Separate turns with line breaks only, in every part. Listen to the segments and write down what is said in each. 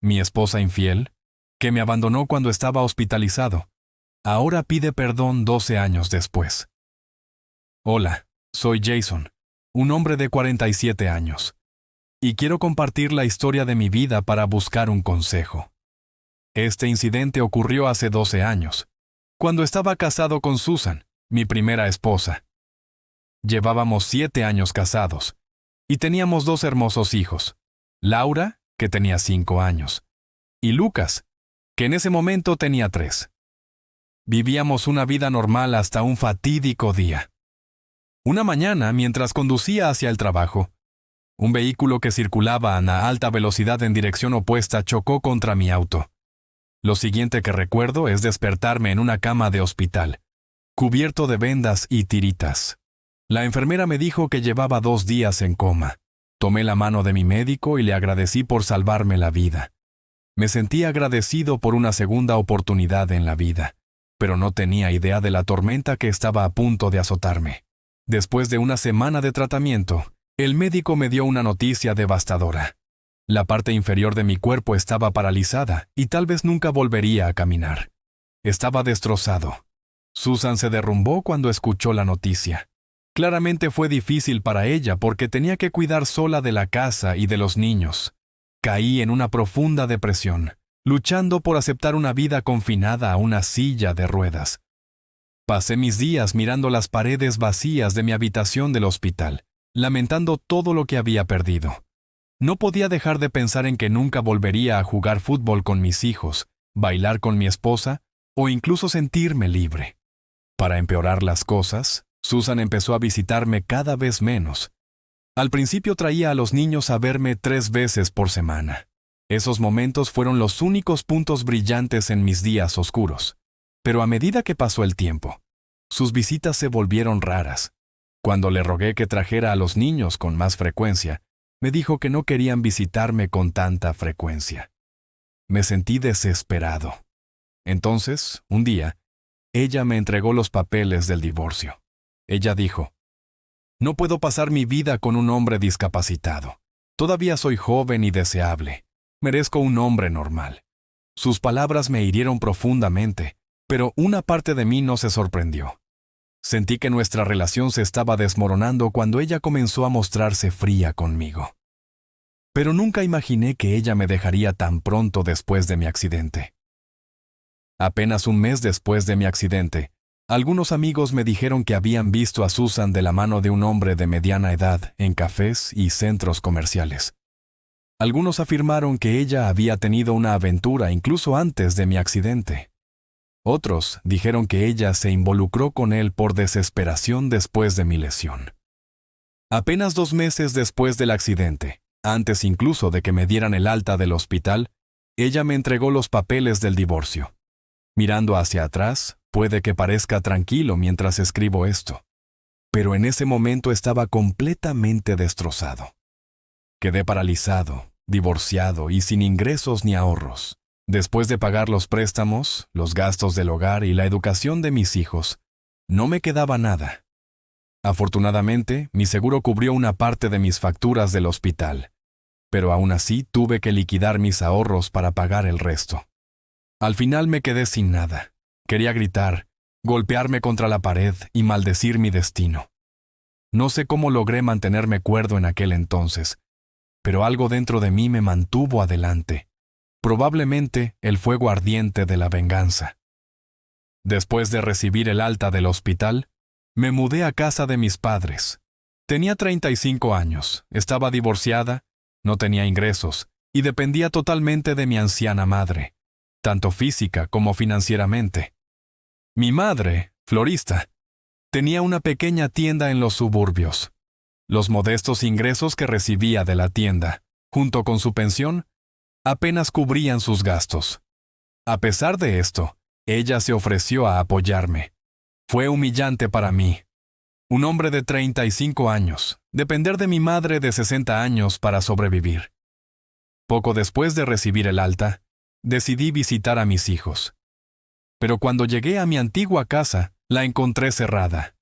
Mi esposa infiel, que me abandonó cuando estaba hospitalizado, ahora pide perdón 12 años después. Hola, soy Jason, un hombre de 47 años, y quiero compartir la historia de mi vida para buscar un consejo. Este incidente ocurrió hace 12 años, cuando estaba casado con Susan, mi primera esposa. Llevábamos 7 años casados, y teníamos 2 hermosos hijos, Laura, que tenía 5 años, y Lucas, que en ese momento tenía 3. Vivíamos una vida normal hasta un fatídico día. Una mañana, mientras conducía hacia el trabajo, un vehículo que circulaba a alta velocidad en dirección opuesta chocó contra mi auto. Lo siguiente que recuerdo es despertarme en una cama de hospital, cubierto de vendas y tiritas. La enfermera me dijo que llevaba 2 días en coma. Tomé la mano de mi médico y le agradecí por salvarme la vida. Me sentí agradecido por una segunda oportunidad en la vida, pero no tenía idea de la tormenta que estaba a punto de azotarme. Después de una semana de tratamiento, el médico me dio una noticia devastadora. La parte inferior de mi cuerpo estaba paralizada y tal vez nunca volvería a caminar. Estaba destrozado. Susan se derrumbó cuando escuchó la noticia. Claramente fue difícil para ella porque tenía que cuidar sola de la casa y de los niños. Caí en una profunda depresión, luchando por aceptar una vida confinada a una silla de ruedas. Pasé mis días mirando las paredes vacías de mi habitación del hospital, lamentando todo lo que había perdido. No podía dejar de pensar en que nunca volvería a jugar fútbol con mis hijos, bailar con mi esposa o incluso sentirme libre. Para empeorar las cosas, Susan empezó a visitarme cada vez menos. Al principio traía a los niños a verme 3 veces por semana. Esos momentos fueron los únicos puntos brillantes en mis días oscuros. Pero a medida que pasó el tiempo, sus visitas se volvieron raras. Cuando le rogué que trajera a los niños con más frecuencia, me dijo que no querían visitarme con tanta frecuencia. Me sentí desesperado. Entonces, un día, ella me entregó los papeles del divorcio. Ella dijo: «No puedo pasar mi vida con un hombre discapacitado. Todavía soy joven y deseable. Merezco un hombre normal». Sus palabras me hirieron profundamente, pero una parte de mí no se sorprendió. Sentí que nuestra relación se estaba desmoronando cuando ella comenzó a mostrarse fría conmigo. Pero nunca imaginé que ella me dejaría tan pronto después de mi accidente. Apenas un mes después de mi accidente, algunos amigos me dijeron que habían visto a Susan de la mano de un hombre de mediana edad en cafés y centros comerciales. Algunos afirmaron que ella había tenido una aventura incluso antes de mi accidente. Otros dijeron que ella se involucró con él por desesperación después de mi lesión. Apenas 2 meses después del accidente, antes incluso de que me dieran el alta del hospital, ella me entregó los papeles del divorcio. Mirando hacia atrás, puede que parezca tranquilo mientras escribo esto, pero en ese momento estaba completamente destrozado. Quedé paralizado, divorciado y sin ingresos ni ahorros. Después de pagar los préstamos, los gastos del hogar y la educación de mis hijos, no me quedaba nada. Afortunadamente, mi seguro cubrió una parte de mis facturas del hospital, pero aún así tuve que liquidar mis ahorros para pagar el resto. Al final me quedé sin nada. Quería gritar, golpearme contra la pared y maldecir mi destino. No sé cómo logré mantenerme cuerdo en aquel entonces, pero algo dentro de mí me mantuvo adelante. Probablemente el fuego ardiente de la venganza. Después de recibir el alta del hospital, me mudé a casa de mis padres. Tenía 35 años, estaba divorciada, no tenía ingresos y dependía totalmente de mi anciana madre, tanto física como financieramente. Mi madre, florista, tenía una pequeña tienda en los suburbios. Los modestos ingresos que recibía de la tienda, junto con su pensión, apenas cubrían sus gastos. A pesar de esto, ella se ofreció a apoyarme. Fue humillante para mí, un hombre de 35 años, depender de mi madre de 60 años para sobrevivir. Poco después de recibir el alta, decidí visitar a mis hijos. Pero cuando llegué a mi antigua casa, la encontré cerrada.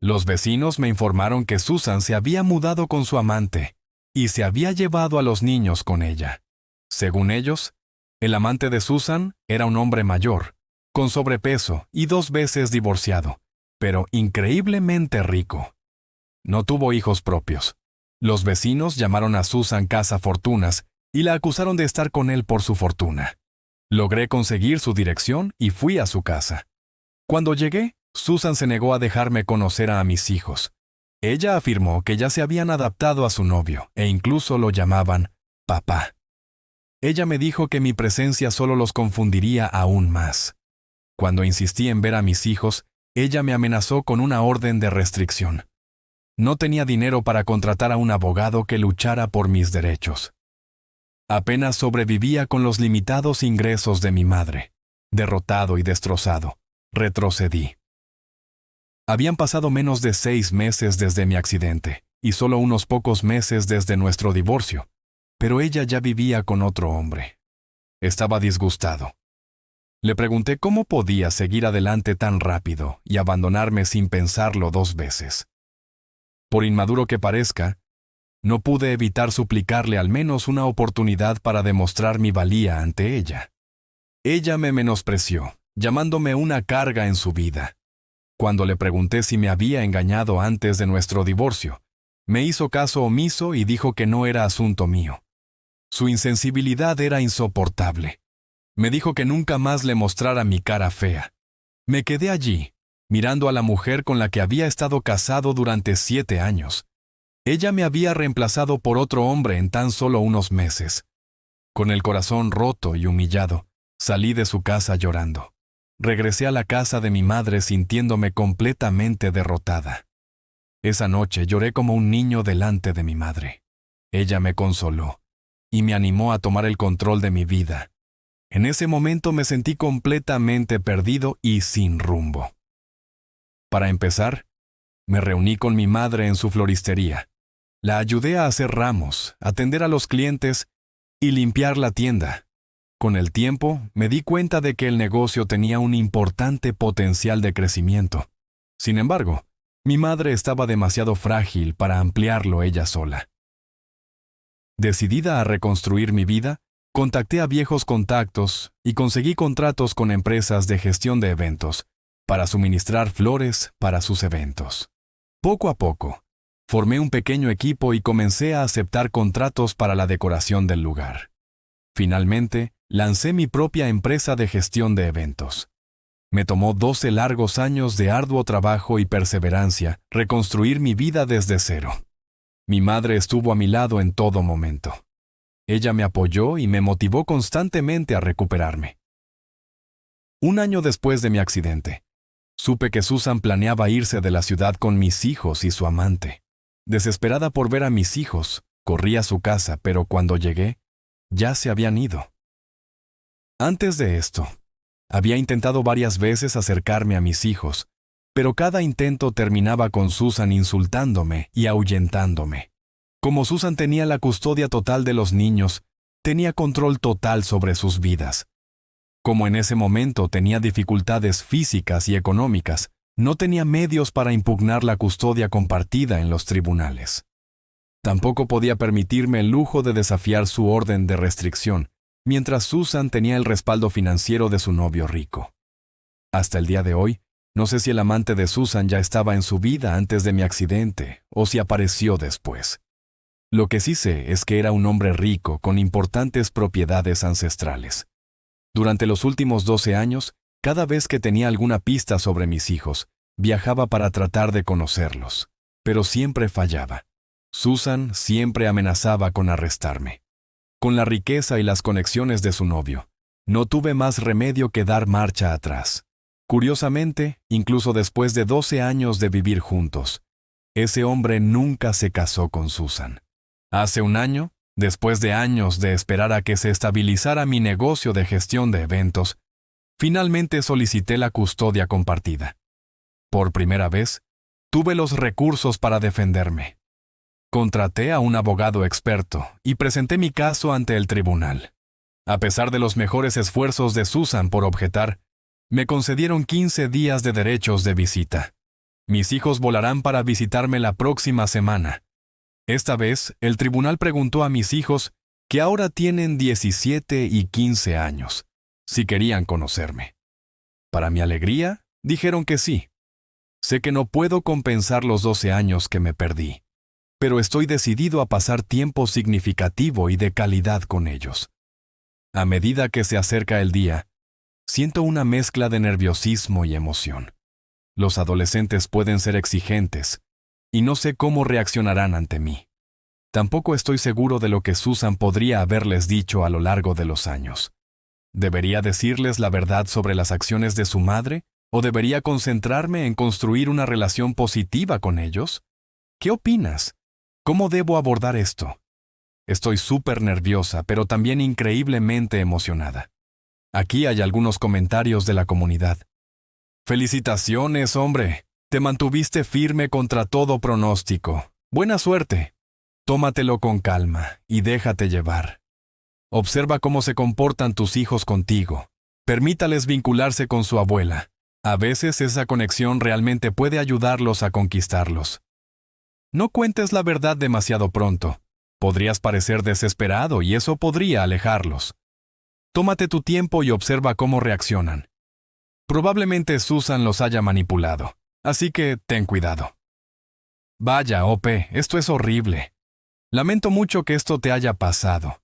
Los vecinos me informaron que Susan se había mudado con su amante y se había llevado a los niños con ella. Según ellos, el amante de Susan era un hombre mayor, con sobrepeso y 2 veces divorciado, pero increíblemente rico. No tuvo hijos propios. Los vecinos llamaron a Susan cazafortunas y la acusaron de estar con él por su fortuna. Logré conseguir su dirección y fui a su casa. Cuando llegué, Susan se negó a dejarme conocer a mis hijos. Ella afirmó que ya se habían adaptado a su novio e incluso lo llamaban papá. Ella me dijo que mi presencia solo los confundiría aún más. Cuando insistí en ver a mis hijos, ella me amenazó con una orden de restricción. No tenía dinero para contratar a un abogado que luchara por mis derechos. Apenas sobrevivía con los limitados ingresos de mi madre. Derrotado y destrozado, retrocedí. Habían pasado menos de 6 meses desde mi accidente y solo unos pocos meses desde nuestro divorcio, pero ella ya vivía con otro hombre. Estaba disgustado. Le pregunté cómo podía seguir adelante tan rápido y abandonarme sin pensarlo 2 veces. Por inmaduro que parezca, no pude evitar suplicarle al menos una oportunidad para demostrar mi valía ante ella. Ella me menospreció, llamándome una carga en su vida. Cuando le pregunté si me había engañado antes de nuestro divorcio, me hizo caso omiso y dijo que no era asunto mío. Su insensibilidad era insoportable. Me dijo que nunca más le mostrara mi cara fea. Me quedé allí, mirando a la mujer con la que había estado casado durante 7 años. Ella me había reemplazado por otro hombre en tan solo unos meses. Con el corazón roto y humillado, salí de su casa llorando. Regresé a la casa de mi madre sintiéndome completamente derrotada. Esa noche lloré como un niño delante de mi madre. Ella me consoló y me animó a tomar el control de mi vida. En ese momento me sentí completamente perdido y sin rumbo. Para empezar, me reuní con mi madre en su floristería. La ayudé a hacer ramos, atender a los clientes y limpiar la tienda. Con el tiempo, me di cuenta de que el negocio tenía un importante potencial de crecimiento. Sin embargo, mi madre estaba demasiado frágil para ampliarlo ella sola. Decidida a reconstruir mi vida, contacté a viejos contactos y conseguí contratos con empresas de gestión de eventos para suministrar flores para sus eventos. Poco a poco, formé un pequeño equipo y comencé a aceptar contratos para la decoración del lugar. Finalmente, lancé mi propia empresa de gestión de eventos. Me tomó 12 largos años de arduo trabajo y perseverancia reconstruir mi vida desde cero. Mi madre estuvo a mi lado en todo momento. Ella me apoyó y me motivó constantemente a recuperarme. Un año después de mi accidente, supe que Susan planeaba irse de la ciudad con mis hijos y su amante. Desesperada por ver a mis hijos, corrí a su casa, pero cuando llegué, ya se habían ido. Antes de esto, había intentado varias veces acercarme a mis hijos, pero cada intento terminaba con Susan insultándome y ahuyentándome. Como Susan tenía la custodia total de los niños, tenía control total sobre sus vidas. Como en ese momento tenía dificultades físicas y económicas, no tenía medios para impugnar la custodia compartida en los tribunales. Tampoco podía permitirme el lujo de desafiar su orden de restricción, mientras Susan tenía el respaldo financiero de su novio rico. Hasta el día de hoy, no sé si el amante de Susan ya estaba en su vida antes de mi accidente o si apareció después. Lo que sí sé es que era un hombre rico con importantes propiedades ancestrales. Durante los últimos 12 años, cada vez que tenía alguna pista sobre mis hijos, viajaba para tratar de conocerlos, pero siempre fallaba. Susan siempre amenazaba con arrestarme. Con la riqueza y las conexiones de su novio, no tuve más remedio que dar marcha atrás. Curiosamente, incluso después de 12 años de vivir juntos, ese hombre nunca se casó con Susan. Hace un año, después de años de esperar a que se estabilizara mi negocio de gestión de eventos, finalmente solicité la custodia compartida. Por primera vez, tuve los recursos para defenderme. Contraté a un abogado experto y presenté mi caso ante el tribunal. A pesar de los mejores esfuerzos de Susan por objetar, me concedieron 15 días de derechos de visita. Mis hijos volarán para visitarme la próxima semana. Esta vez, el tribunal preguntó a mis hijos que ahora tienen 17 y 15 años, si querían conocerme. Para mi alegría, dijeron que sí. Sé que no puedo compensar los 12 años que me perdí, pero estoy decidido a pasar tiempo significativo y de calidad con ellos. A medida que se acerca el día, siento una mezcla de nerviosismo y emoción. Los adolescentes pueden ser exigentes, y no sé cómo reaccionarán ante mí. Tampoco estoy seguro de lo que Susan podría haberles dicho a lo largo de los años. ¿Debería decirles la verdad sobre las acciones de su madre? ¿O debería concentrarme en construir una relación positiva con ellos? ¿Qué opinas? ¿Cómo debo abordar esto? Estoy súper nerviosa, pero también increíblemente emocionada. Aquí hay algunos comentarios de la comunidad. Felicitaciones, hombre. Te mantuviste firme contra todo pronóstico. Buena suerte. Tómatelo con calma y déjate llevar. Observa cómo se comportan tus hijos contigo. Permítales vincularse con su abuela. A veces esa conexión realmente puede ayudarlos a conquistarlos. No cuentes la verdad demasiado pronto. Podrías parecer desesperado y eso podría alejarlos. Tómate tu tiempo y observa cómo reaccionan. Probablemente Susan los haya manipulado, así que ten cuidado. Vaya, Ope, esto es horrible. Lamento mucho que esto te haya pasado.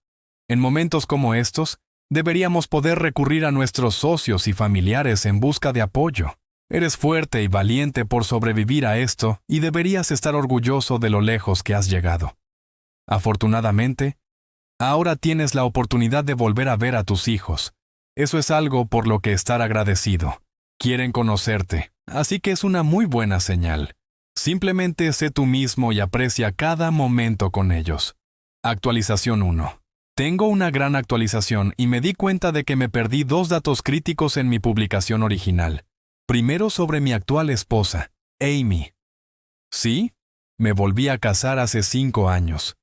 En momentos como estos, deberíamos poder recurrir a nuestros socios y familiares en busca de apoyo. Eres fuerte y valiente por sobrevivir a esto y deberías estar orgulloso de lo lejos que has llegado. Afortunadamente, ahora tienes la oportunidad de volver a ver a tus hijos. Eso es algo por lo que estar agradecido. Quieren conocerte, así que es una muy buena señal. Simplemente sé tú mismo y aprecia cada momento con ellos. Actualización 1. Tengo una gran actualización y me di cuenta de que me perdí 2 datos críticos en mi publicación original. Primero sobre mi actual esposa, Amy. Sí, me volví a casar hace 5 años.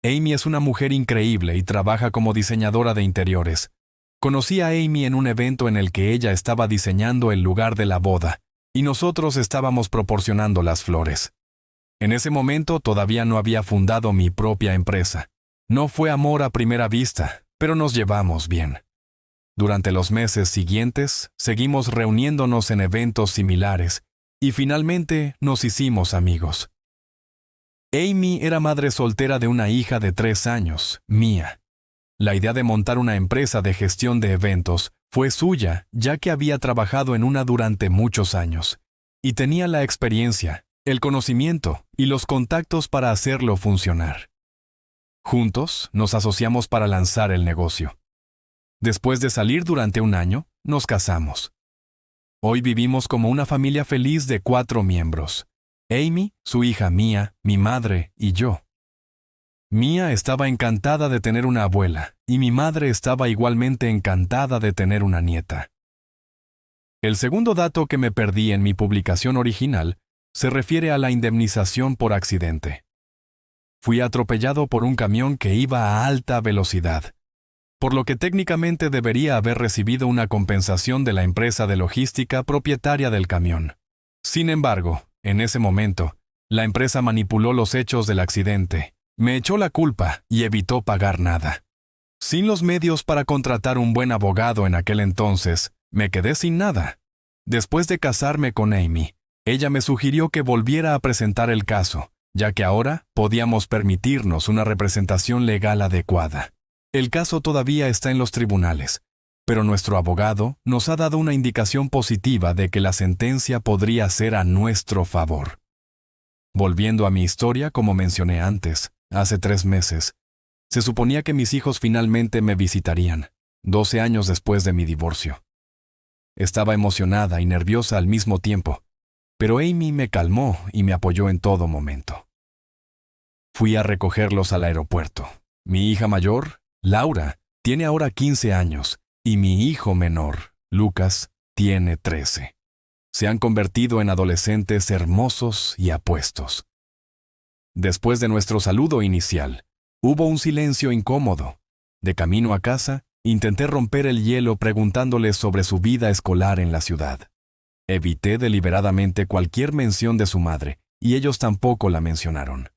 Amy es una mujer increíble y trabaja como diseñadora de interiores. Conocí a Amy en un evento en el que ella estaba diseñando el lugar de la boda, y nosotros estábamos proporcionando las flores. En ese momento todavía no había fundado mi propia empresa. No fue amor a primera vista, pero nos llevamos bien. Durante los meses siguientes, seguimos reuniéndonos en eventos similares, y finalmente nos hicimos amigos. Amy era madre soltera de una hija de 3 años, Mia. La idea de montar una empresa de gestión de eventos fue suya, ya que había trabajado en una durante muchos años, y tenía la experiencia, el conocimiento y los contactos para hacerlo funcionar. Juntos, nos asociamos para lanzar el negocio. Después de salir durante un año, nos casamos. Hoy vivimos como una familia feliz de 4 miembros. Amy, su hija Mia, mi madre y yo. Mia estaba encantada de tener una abuela, y mi madre estaba igualmente encantada de tener una nieta. El segundo dato que me perdí en mi publicación original se refiere a la indemnización por accidente. Fui atropellado por un camión que iba a alta velocidad, por lo que técnicamente debería haber recibido una compensación de la empresa de logística propietaria del camión. Sin embargo, en ese momento, la empresa manipuló los hechos del accidente, me echó la culpa y evitó pagar nada. Sin los medios para contratar un buen abogado en aquel entonces, me quedé sin nada. Después de casarme con Amy, ella me sugirió que volviera a presentar el caso, ya que ahora podíamos permitirnos una representación legal adecuada. El caso todavía está en los tribunales, pero nuestro abogado nos ha dado una indicación positiva de que la sentencia podría ser a nuestro favor. Volviendo a mi historia, como mencioné antes, hace 3 meses, se suponía que mis hijos finalmente me visitarían, 12 años después de mi divorcio. Estaba emocionada y nerviosa al mismo tiempo, pero Amy me calmó y me apoyó en todo momento. Fui a recogerlos al aeropuerto. Mi hija mayor, Laura, tiene ahora 15 años, y mi hijo menor, Lucas, tiene 13. Se han convertido en adolescentes hermosos y apuestos. Después de nuestro saludo inicial, hubo un silencio incómodo. De camino a casa, intenté romper el hielo preguntándoles sobre su vida escolar en la ciudad. Evité deliberadamente cualquier mención de su madre, y ellos tampoco la mencionaron.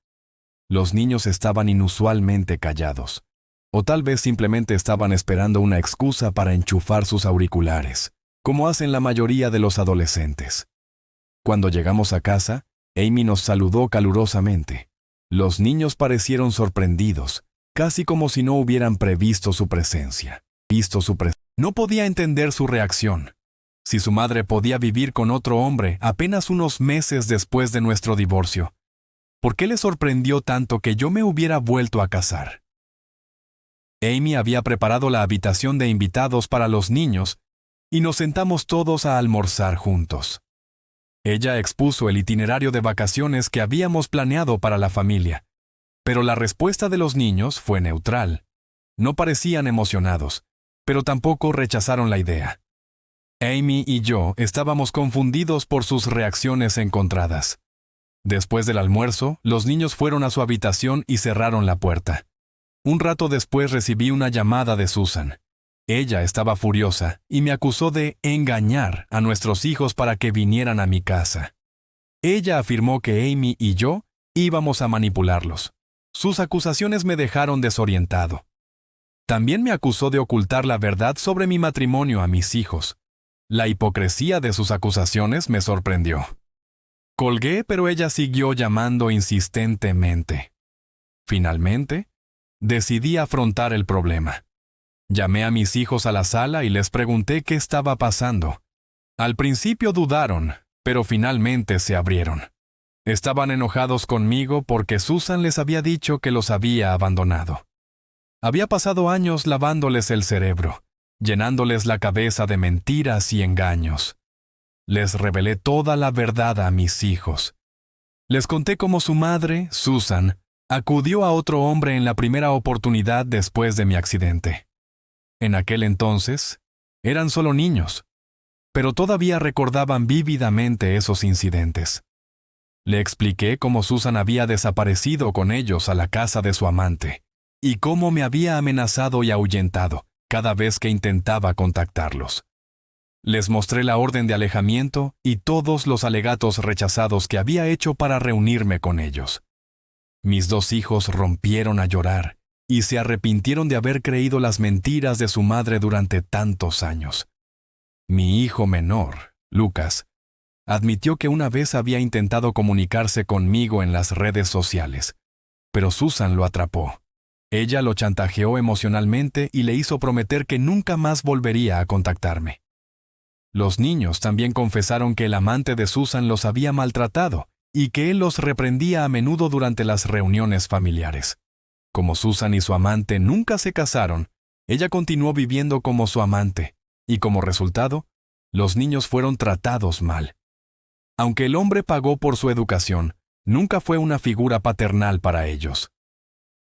Los niños estaban inusualmente callados. O tal vez simplemente estaban esperando una excusa para enchufar sus auriculares, como hacen la mayoría de los adolescentes. Cuando llegamos a casa, Amy nos saludó calurosamente. Los niños parecieron sorprendidos, casi como si no hubieran previsto su presencia. No podía entender su reacción. Si su madre podía vivir con otro hombre apenas unos meses después de nuestro divorcio, ¿por qué le sorprendió tanto que yo me hubiera vuelto a casar? Amy había preparado la habitación de invitados para los niños y nos sentamos todos a almorzar juntos. Ella expuso el itinerario de vacaciones que habíamos planeado para la familia, pero la respuesta de los niños fue neutral. No parecían emocionados, pero tampoco rechazaron la idea. Amy y yo estábamos confundidos por sus reacciones encontradas. Después del almuerzo, los niños fueron a su habitación y cerraron la puerta. Un rato después recibí una llamada de Susan. Ella estaba furiosa y me acusó de engañar a nuestros hijos para que vinieran a mi casa. Ella afirmó que Amy y yo íbamos a manipularlos. Sus acusaciones me dejaron desorientado. También me acusó de ocultar la verdad sobre mi matrimonio a mis hijos. La hipocresía de sus acusaciones me sorprendió. Colgué, pero ella siguió llamando insistentemente. Finalmente, decidí afrontar el problema. Llamé a mis hijos a la sala y les pregunté qué estaba pasando. Al principio dudaron, pero finalmente se abrieron. Estaban enojados conmigo porque Susan les había dicho que los había abandonado. Había pasado años lavándoles el cerebro, llenándoles la cabeza de mentiras y engaños. Les revelé toda la verdad a mis hijos. Les conté cómo su madre, Susan, acudió a otro hombre en la primera oportunidad después de mi accidente. En aquel entonces, eran solo niños, pero todavía recordaban vívidamente esos incidentes. Le expliqué cómo Susan había desaparecido con ellos a la casa de su amante, y cómo me había amenazado y ahuyentado cada vez que intentaba contactarlos. Les mostré la orden de alejamiento y todos los alegatos rechazados que había hecho para reunirme con ellos. Mis dos hijos rompieron a llorar y se arrepintieron de haber creído las mentiras de su madre durante tantos años. Mi hijo menor, Lucas, admitió que una vez había intentado comunicarse conmigo en las redes sociales, pero Susan lo atrapó. Ella lo chantajeó emocionalmente y le hizo prometer que nunca más volvería a contactarme. Los niños también confesaron que el amante de Susan los había maltratado y que él los reprendía a menudo durante las reuniones familiares. Como Susan y su amante nunca se casaron, ella continuó viviendo como su amante, y como resultado, los niños fueron tratados mal. Aunque el hombre pagó por su educación, nunca fue una figura paternal para ellos.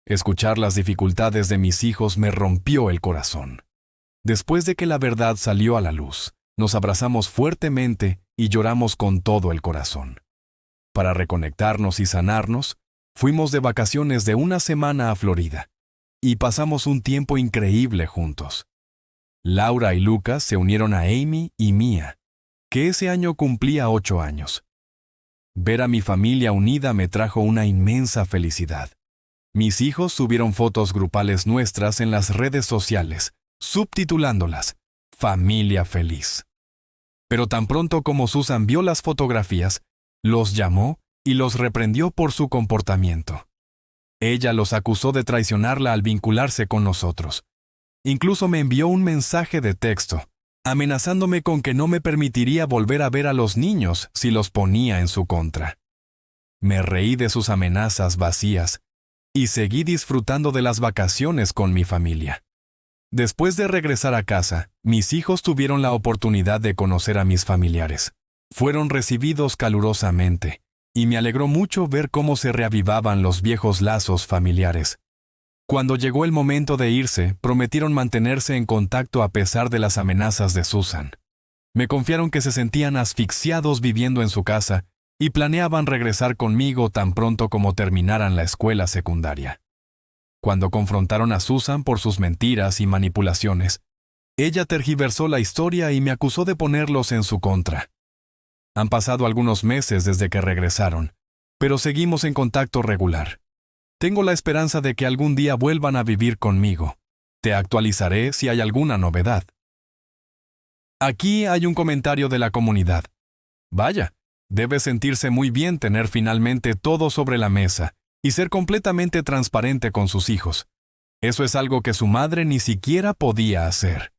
Escuchar las dificultades de mis hijos me rompió el corazón. Después de que la verdad salió a la luz, nos abrazamos fuertemente y lloramos con todo el corazón. Para reconectarnos y sanarnos, fuimos de vacaciones de una semana a Florida y pasamos un tiempo increíble juntos. Laura y Lucas se unieron a Amy y Mia, que ese año cumplía 8 años. Ver a mi familia unida me trajo una inmensa felicidad. Mis hijos subieron fotos grupales nuestras en las redes sociales, subtitulándolas Familia Feliz. Pero tan pronto como Susan vio las fotografías, los llamó y los reprendió por su comportamiento. Ella los acusó de traicionarla al vincularse con nosotros. Incluso me envió un mensaje de texto, amenazándome con que no me permitiría volver a ver a los niños si los ponía en su contra. Me reí de sus amenazas vacías y seguí disfrutando de las vacaciones con mi familia. Después de regresar a casa, mis hijos tuvieron la oportunidad de conocer a mis familiares. Fueron recibidos calurosamente, y me alegró mucho ver cómo se reavivaban los viejos lazos familiares. Cuando llegó el momento de irse, prometieron mantenerse en contacto a pesar de las amenazas de Susan. Me confiaron que se sentían asfixiados viviendo en su casa y planeaban regresar conmigo tan pronto como terminaran la escuela secundaria. Cuando confrontaron a Susan por sus mentiras y manipulaciones, ella tergiversó la historia y me acusó de ponerlos en su contra. Han pasado algunos meses desde que regresaron, pero seguimos en contacto regular. Tengo la esperanza de que algún día vuelvan a vivir conmigo. Te actualizaré si hay alguna novedad. Aquí hay un comentario de la comunidad. Vaya, debe sentirse muy bien tener finalmente todo sobre la mesa y ser completamente transparente con sus hijos. Eso es algo que su madre ni siquiera podía hacer.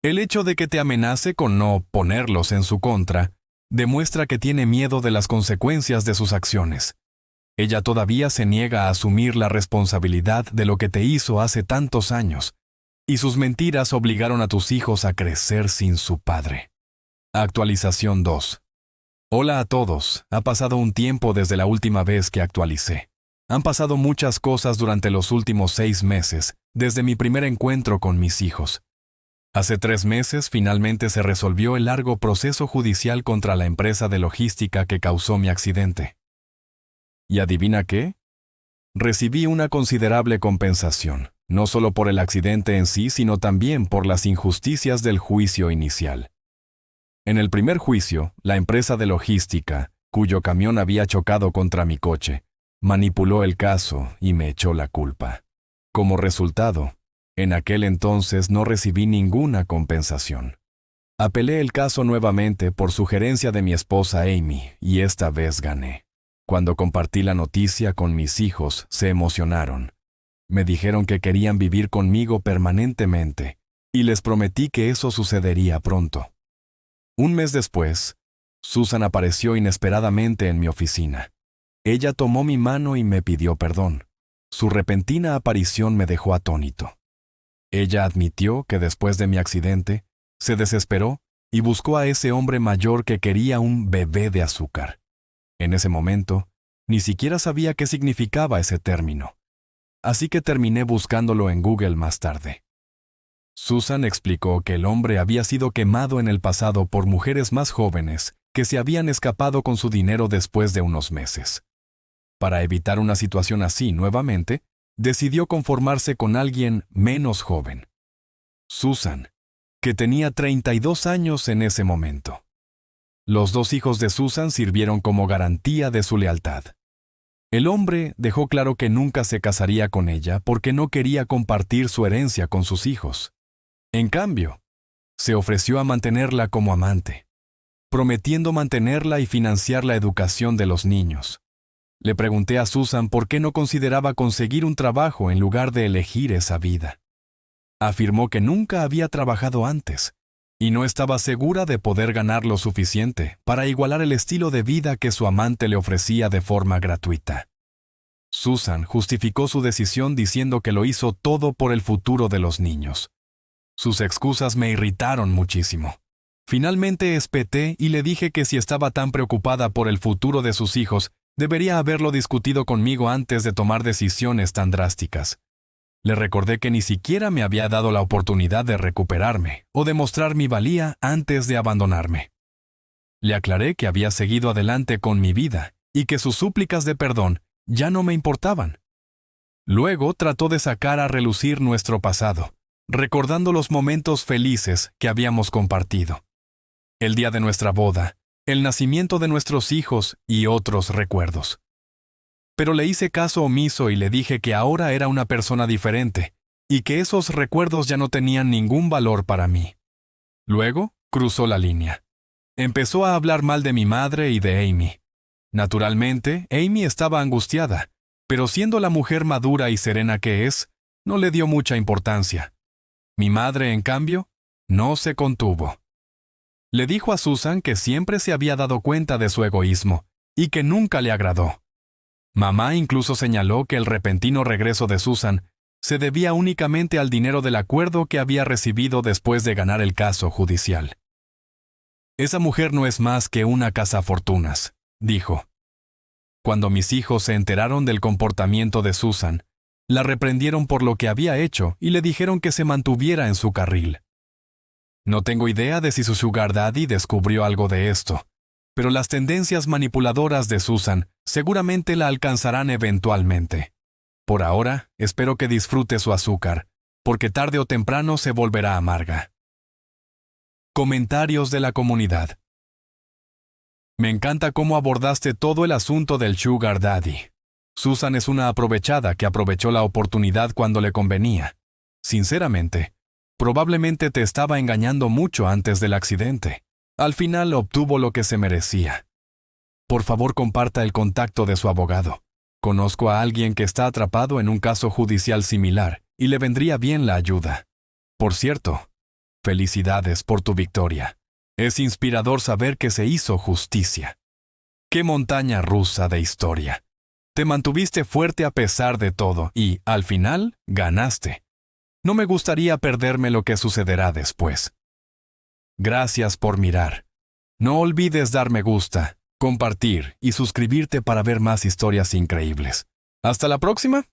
El hecho de que te amenace con no ponerlos en su contra demuestra que tiene miedo de las consecuencias de sus acciones. Ella todavía se niega a asumir la responsabilidad de lo que te hizo hace tantos años, y sus mentiras obligaron a tus hijos a crecer sin su padre. Actualización 2. Hola a todos, ha pasado un tiempo desde la última vez que actualicé. Han pasado muchas cosas durante los últimos 6 meses, desde mi primer encuentro con mis hijos. Hace 3 meses finalmente se resolvió el largo proceso judicial contra la empresa de logística que causó mi accidente. ¿Y adivina qué? Recibí una considerable compensación, no solo por el accidente en sí, sino también por las injusticias del juicio inicial. En el primer juicio, la empresa de logística, cuyo camión había chocado contra mi coche, manipuló el caso y me echó la culpa. Como resultado, en aquel entonces no recibí ninguna compensación. Apelé el caso nuevamente por sugerencia de mi esposa Amy, y esta vez gané. Cuando compartí la noticia con mis hijos, se emocionaron. Me dijeron que querían vivir conmigo permanentemente, y les prometí que eso sucedería pronto. Un mes después, Susan apareció inesperadamente en mi oficina. Ella tomó mi mano y me pidió perdón. Su repentina aparición me dejó atónito. Ella admitió que después de mi accidente, se desesperó y buscó a ese hombre mayor que quería un bebé de azúcar. En ese momento, ni siquiera sabía qué significaba ese término. Así que terminé buscándolo en Google más tarde. Susan explicó que el hombre había sido quemado en el pasado por mujeres más jóvenes que se habían escapado con su dinero después de unos meses. Para evitar una situación así nuevamente, decidió conformarse con alguien menos joven. Susan, que tenía 32 años en ese momento. Los 2 hijos de Susan sirvieron como garantía de su lealtad. El hombre dejó claro que nunca se casaría con ella porque no quería compartir su herencia con sus hijos. En cambio, se ofreció a mantenerla como amante, prometiendo mantenerla y financiar la educación de los niños. Le pregunté a Susan por qué no consideraba conseguir un trabajo en lugar de elegir esa vida. Afirmó que nunca había trabajado antes y no estaba segura de poder ganar lo suficiente para igualar el estilo de vida que su amante le ofrecía de forma gratuita. Susan justificó su decisión diciendo que lo hizo todo por el futuro de los niños. Sus excusas me irritaron muchísimo. Finalmente espeté y le dije que si estaba tan preocupada por el futuro de sus hijos, debería haberlo discutido conmigo antes de tomar decisiones tan drásticas. Le recordé que ni siquiera me había dado la oportunidad de recuperarme o demostrar mi valía antes de abandonarme. Le aclaré que había seguido adelante con mi vida y que sus súplicas de perdón ya no me importaban. Luego trató de sacar a relucir nuestro pasado, recordando los momentos felices que habíamos compartido. El día de nuestra boda, el nacimiento de nuestros hijos y otros recuerdos. Pero le hice caso omiso y le dije que ahora era una persona diferente y que esos recuerdos ya no tenían ningún valor para mí. Luego, cruzó la línea. Empezó a hablar mal de mi madre y de Amy. Naturalmente, Amy estaba angustiada, pero siendo la mujer madura y serena que es, no le dio mucha importancia. Mi madre, en cambio, no se contuvo. Le dijo a Susan que siempre se había dado cuenta de su egoísmo y que nunca le agradó. Mamá incluso señaló que el repentino regreso de Susan se debía únicamente al dinero del acuerdo que había recibido después de ganar el caso judicial. Esa mujer no es más que una cazafortunas, dijo. Cuando mis hijos se enteraron del comportamiento de Susan, la reprendieron por lo que había hecho y le dijeron que se mantuviera en su carril. No tengo idea de si su sugar daddy descubrió algo de esto, pero las tendencias manipuladoras de Susan seguramente la alcanzarán eventualmente. Por ahora, espero que disfrute su azúcar, porque tarde o temprano se volverá amarga. Comentarios de la comunidad. Me encanta cómo abordaste todo el asunto del sugar daddy. Susan es una aprovechada que aprovechó la oportunidad cuando le convenía. Sinceramente, probablemente te estaba engañando mucho antes del accidente. Al final obtuvo lo que se merecía. Por favor, comparta el contacto de su abogado. Conozco a alguien que está atrapado en un caso judicial similar y le vendría bien la ayuda. Por cierto, felicidades por tu victoria. Es inspirador saber que se hizo justicia. ¡Qué montaña rusa de historia! Te mantuviste fuerte a pesar de todo y, al final, ganaste. No me gustaría perderme lo que sucederá después. Gracias por mirar. No olvides dar me gusta, compartir y suscribirte para ver más historias increíbles. ¡Hasta la próxima!